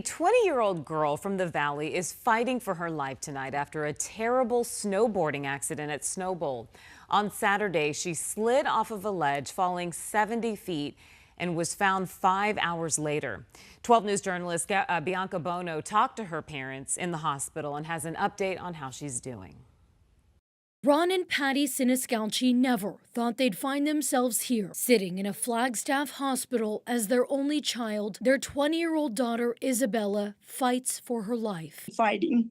A 20-year-old girl from the Valley is fighting for her life tonight after a terrible snowboarding accident at Snowbowl. On Saturday, she slid off of a ledge, falling 70 feet, and was found 5 hours later. 12 News journalist Bianca Bono talked to her parents in the hospital and has an update on how she's doing. Ron and Patty Siniscalchi never thought they'd find themselves here, sitting in a Flagstaff hospital as their only child, their 20-year-old daughter, Isabella, fights for her life. Fighting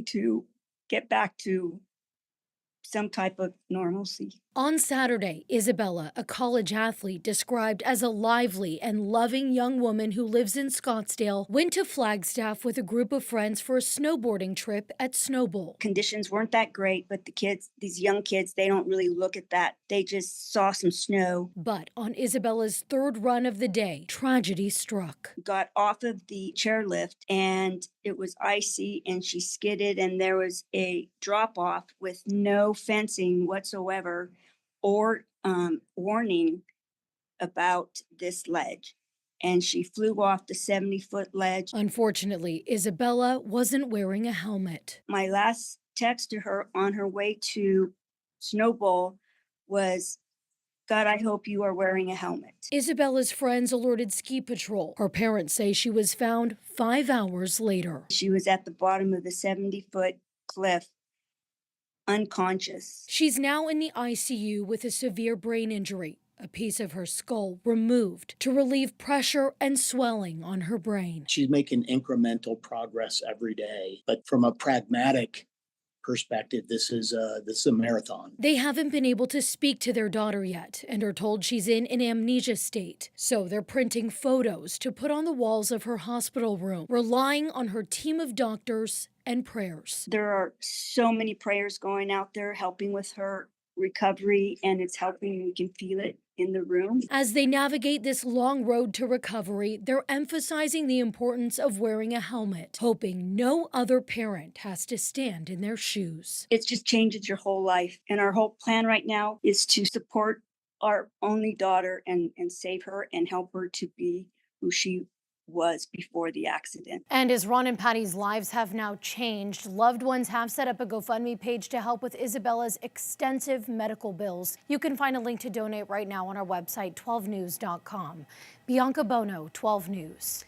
to get back to some type of normalcy. On Saturday, Isabella, a college athlete described as a lively and loving young woman who lives in Scottsdale, went to Flagstaff with a group of friends for a snowboarding trip at Snowbowl. Conditions weren't that great, but these young kids, they don't really look at that. They just saw some snow. But on Isabella's third run of the day, tragedy struck. Got off of the chairlift and it was icy and she skidded and there was a drop off with no fencing whatsoever or warning about this ledge. And she flew off the 70-foot ledge. Unfortunately, Isabella wasn't wearing a helmet. My last text to her on her way to Snowbowl was, "God, I hope you are wearing a helmet." Isabella's friends alerted ski patrol. Her parents say she was found 5 hours later. She was at the bottom of the 70-foot cliff, unconscious. She's now in the ICU with a severe brain injury, a piece of her skull removed to relieve pressure and swelling on her brain. She's making incremental progress every day, but from a pragmatic perspective, this is a marathon. They haven't been able to speak to their daughter yet and are told she's in an amnesia state. So they're printing photos to put on the walls of her hospital room, relying on her team of doctors and prayers. There are so many prayers going out there helping with her recovery, and it's helping. We can feel it in the room. As they navigate this long road to recovery, they're emphasizing the importance of wearing a helmet, hoping no other parent has to stand in their shoes. It just changes your whole life. And our whole plan right now is to support our only daughter and save her and help her to be who she was before the accident. And as Ron and Patty's lives have now changed, loved ones have set up a GoFundMe page to help with Isabella's extensive medical bills. You can find a link to donate right now on our website, 12news.com. Bianca Bono, 12 News.